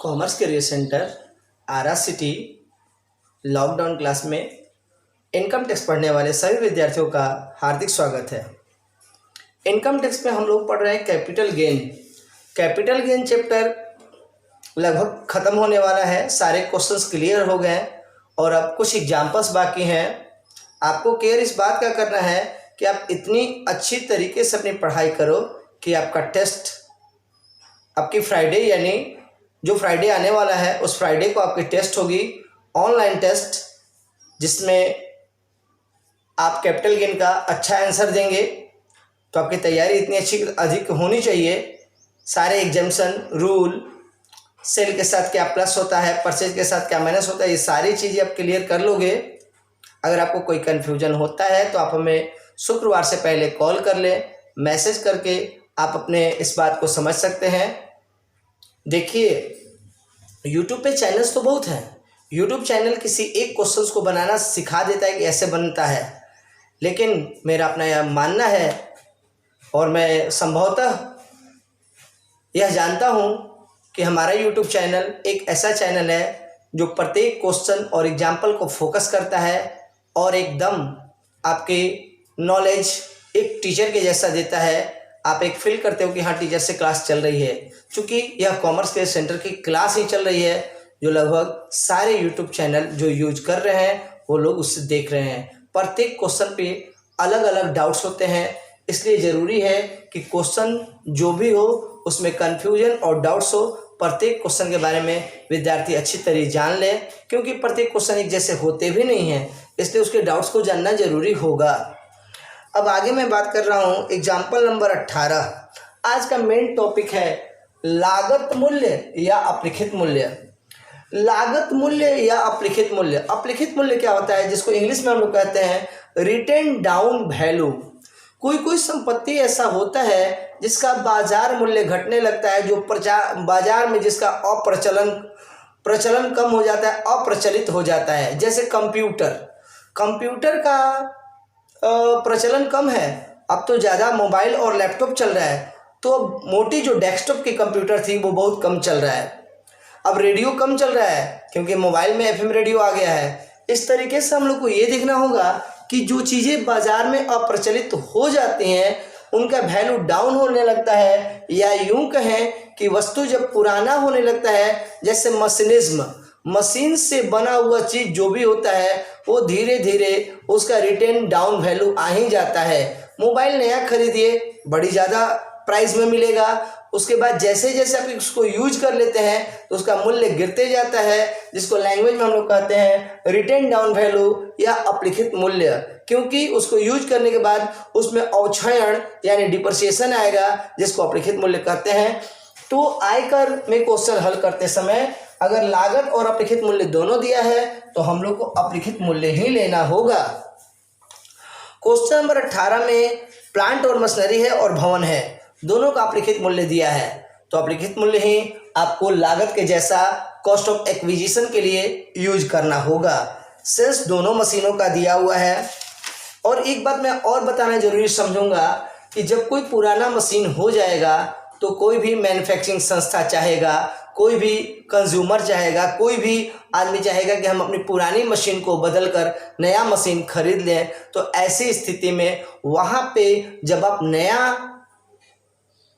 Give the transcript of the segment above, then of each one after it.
Commerce career centre आरा city lockdown class में income tax पढ़ने वाले सभी विद्यार्थियों का हार्दिक स्वागत है। इनकम टैक्स में हम लोग पढ़ रहे हैं capital gain. Capital gain chapter लगभग ख़त्म होने वाला है। सारे क्वेश्चंस क्लियर हो गए और अब कुछ एग्जाम्पल्स बाकी हैं। आपको केयर इस बात का करना है कि आप इतनी अच्छी तरीके से अपनी पढ़ाई करो कि आपका टेस्ट आपकी फ्राइडे यानी जो फ्राइडे आने वाला है उस फ्राइडे को आपकी टेस्ट होगी, ऑनलाइन टेस्ट, जिसमें आप कैपिटल गेन का अच्छा आंसर देंगे। तो आपकी तैयारी इतनी अच्छी अधिक होनी चाहिए। सारे एग्जाम्शन रूल, सेल के साथ क्या प्लस होता है, परचेज के साथ क्या माइनस होता है, ये सारी चीज़ें आप क्लियर कर लोगे। अगर आपको कोई कन्फ्यूजन होता है तो आप हमें शुक्रवार से पहले कॉल कर लें, मैसेज करके आप अपने इस बात को समझ सकते हैं। देखिए, यूट्यूब पे चैनल्स तो बहुत हैं। यूट्यूब चैनल किसी एक क्वेश्चंस को बनाना सिखा देता है कि ऐसे बनता है, लेकिन मेरा अपना यह मानना है और मैं संभवतः यह जानता हूँ कि हमारा यूट्यूब चैनल एक ऐसा चैनल है जो प्रत्येक क्वेश्चन और एग्जाम्पल को फोकस करता है और एकदम आपके नॉलेज एक टीचर के जैसा देता है। आप एक फील करते हो कि हाँ, टीचर से क्लास चल रही है, क्योंकि यह कॉमर्स के सेंटर की क्लास ही चल रही है जो लगभग सारे यूट्यूब चैनल जो यूज कर रहे हैं वो लोग उससे देख रहे हैं। प्रत्येक क्वेश्चन पे अलग अलग डाउट्स होते हैं, इसलिए ज़रूरी है कि क्वेश्चन जो भी हो उसमें कन्फ्यूजन और डाउट्स हो। प्रत्येक क्वेश्चन के बारे में विद्यार्थी अच्छी तरह जान ले, क्योंकि प्रत्येक क्वेश्चन एक जैसे होते भी नहीं हैं, इसलिए उसके डाउट्स को जानना जरूरी होगा। अब आगे मैं बात कर रहा हूँ एग्जाम्पल नंबर 18। आज का मेन टॉपिक है लागत मूल्य या अप्रखित मूल्य। लागत मूल्य या अप्रखित मूल्य। अप्रखित मूल्य क्या होता है, जिसको इंग्लिश में हम लोग कहते हैं रिटेन डाउन वैल्यू। कोई संपत्ति ऐसा होता है जिसका बाजार मूल्य घटने लगता है, जो बाजार में जिसका प्रचलन कम हो जाता है, अप्रचलित हो जाता है। जैसे कंप्यूटर का प्रचलन कम है, अब तो ज़्यादा मोबाइल और लैपटॉप चल रहा है, तो मोटी जो डेस्कटॉप की कंप्यूटर थी वो बहुत कम चल रहा है। अब रेडियो कम चल रहा है क्योंकि मोबाइल में एफएम रेडियो आ गया है। इस तरीके से हम लोग को ये देखना होगा कि जो चीज़ें बाजार में अप्रचलित हो जाती हैं उनका वैल्यू डाउन होने लगता है, या यूं कहें कि वस्तु जब पुराना होने लगता है, जैसे मशीन से बना हुआ चीज़ जो भी होता है वो धीरे धीरे उसका रिटेन डाउन वैल्यू आ ही जाता है। मोबाइल नया खरीदिए, बड़ी ज़्यादा प्राइस में मिलेगा, उसके बाद जैसे जैसे आप उसको यूज कर लेते हैं तो उसका मूल्य गिरते जाता है, जिसको लैंग्वेज में हम लोग कहते हैं रिटेन डाउन वैल्यू या अप्रखित मूल्य। क्योंकि उसको यूज करने के बाद उसमें अवक्षयण यानी डिप्रिसिएशन आएगा, जिसको अप्रखित मूल्य कहते हैं। तो आयकर में क्वेश्चन हल करते समय अगर लागत और अप्रखित मूल्य दोनों दिया है तो हम लोग को अप्रखित मूल्य ही लेना होगा। क्वेश्चन नंबर 18 में प्लांट और मशीनरी है और भवन है, दोनों का अप्रखित मूल्य दिया है, तो अप्रखित मूल्य ही आपको लागत के जैसा कॉस्ट ऑफ एक्विजिशन के लिए यूज करना होगा। सेल्स दोनों मशीनों का दिया हुआ है। और एक बात मैं और बताना जरूरी समझूंगा कि जब कोई पुराना मशीन हो जाएगा तो कोई भी मैन्युफैक्चरिंग संस्था चाहेगा, कोई भी कंज्यूमर चाहेगा, कोई भी आदमी चाहेगा कि हम अपनी पुरानी मशीन को बदलकर नया मशीन खरीद लें। तो ऐसी स्थिति में वहाँ पे जब आप नया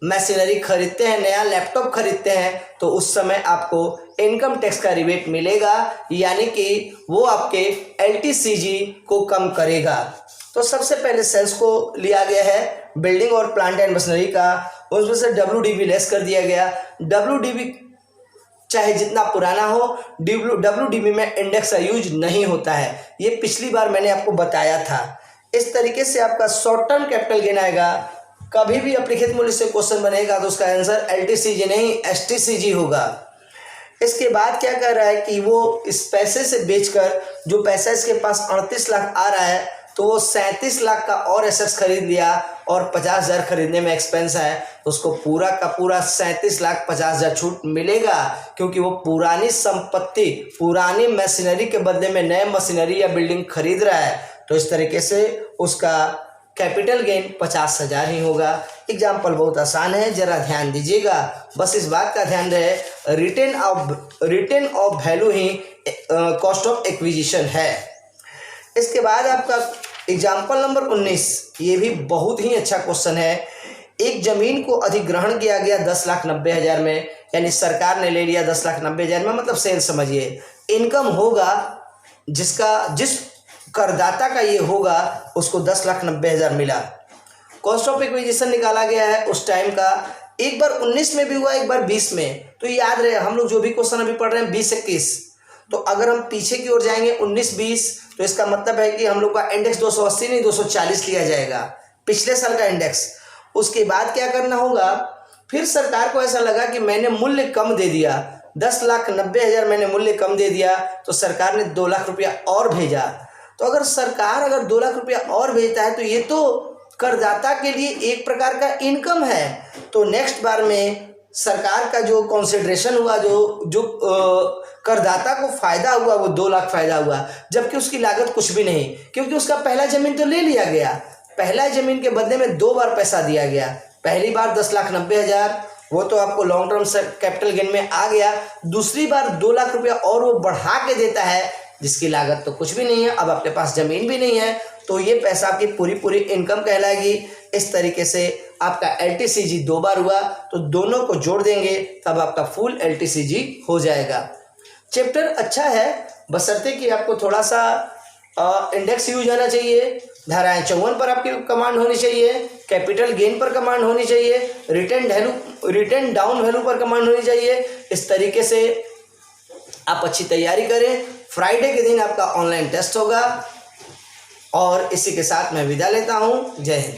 मशीनरी खरीदते हैं, नया लैपटॉप खरीदते हैं, तो उस समय आपको इनकम टैक्स का रिबेट मिलेगा, यानी कि वो आपके LTCG को कम करेगा। तो सबसे पहले सेल्स को लिया गया है बिल्डिंग और प्लांट एंड मशीनरी का, उसमें से WDV लेस कर दिया गया। WDV चाहे जितना पुराना हो, WDV में इंडेक्स का यूज नहीं होता है, ये पिछली बार मैंने आपको बताया था। इस तरीके से आपका शॉर्ट टर्म कैपिटल गेन आएगा। कभी भी अप्रखित मूल्य से क्वेश्चन बनेगा तो उसका आंसर LTCG नहीं STCG होगा। इसके बाद क्या कर रहा है कि वो इस पैसे से बेचकर, जो पैसा इसके पास 38 लाख आ रहा है, तो वो 37 लाख का और एसेट्स खरीद लिया और 50,000 खरीदने में एक्सपेंस है, तो उसको पूरा का पूरा 37 लाख 50,000 छूट मिलेगा, क्योंकि वो पुरानी संपत्ति, पुरानी मशीनरी के बदले में नए मशीनरी या बिल्डिंग खरीद रहा है। तो इस तरीके से उसका कैपिटल गेन 50,000 ही होगा। एग्जाम्पल बहुत आसान है, जरा ध्यान दीजिएगा। बस इस बात का ध्यान रहे, रिटेन ऑफ वैल्यू ही कॉस्ट ऑफ एक्विजिशन है। इसके बाद आपका एग्जाम्पल नंबर 19, ये भी बहुत ही अच्छा क्वेश्चन है। एक जमीन को अधिग्रहण किया गया 10,90,000 में, यानी सरकार ने ले लिया 10,90,000 में, मतलब सेल समझिए। इनकम होगा जिस करदाता का ये होगा उसको 10,90,000 मिला। कॉस्ट ऑफ एक्विजिशन निकाला गया है उस टाइम का, एक बार 19 में भी हुआ, एक बार 20 में। तो याद रहे हम लोग जो भी क्वेश्चन अभी पढ़ रहे हैं 20-21, तो अगर हम पीछे की ओर जाएंगे 19-20, तो इसका मतलब है कि हम लोग का इंडेक्स 280 नहीं 240 लिया जाएगा, पिछले साल का इंडेक्स। उसके बाद क्या करना होगा, फिर सरकार को ऐसा लगा कि मैंने मूल्य कम दे दिया, 10,90,000 मैंने मूल्य कम दे दिया, तो सरकार ने 2 लाख रुपया और भेजा। तो अगर सरकार 2 लाख रुपया और भेजता है तो ये तो करदाता के लिए एक प्रकार का इनकम है। तो नेक्स्ट बार में सरकार का जो कंसिडरेशन हुआ, जो करदाता को फायदा हुआ वो 2 लाख फायदा हुआ, जबकि उसकी लागत कुछ भी नहीं, क्योंकि उसका पहला जमीन तो ले लिया गया। पहला जमीन के बदले में 2 बार पैसा दिया गया। पहली बार 10,90,000 वो तो आपको लॉन्ग टर्म कैपिटल गेन में आ गया, दूसरी बार 2 लाख रुपया और वो बढ़ा के देता है, जिसकी लागत तो कुछ भी नहीं है, अब आपके पास जमीन भी नहीं है, तो ये पैसा आपकी पूरी इनकम कहलाएगी। इस तरीके से आपका LTCG 2 बार हुआ, तो दोनों को जोड़ देंगे तब आपका फुल LTCG हो जाएगा। चैप्टर अच्छा है, बशर्ते कि आपको थोड़ा सा इंडेक्स यूज होना चाहिए, धाराएं 54 पर आपकी कमांड होनी चाहिए, कैपिटल गेन पर कमांड होनी चाहिए, रिटर्न डाउन वैल्यू पर कमांड होनी चाहिए। इस तरीके से आप अच्छी तैयारी करें। फ्राइडे के दिन आपका ऑनलाइन टेस्ट होगा, और इसी के साथ मैं विदा लेता हूं। जय हिंद।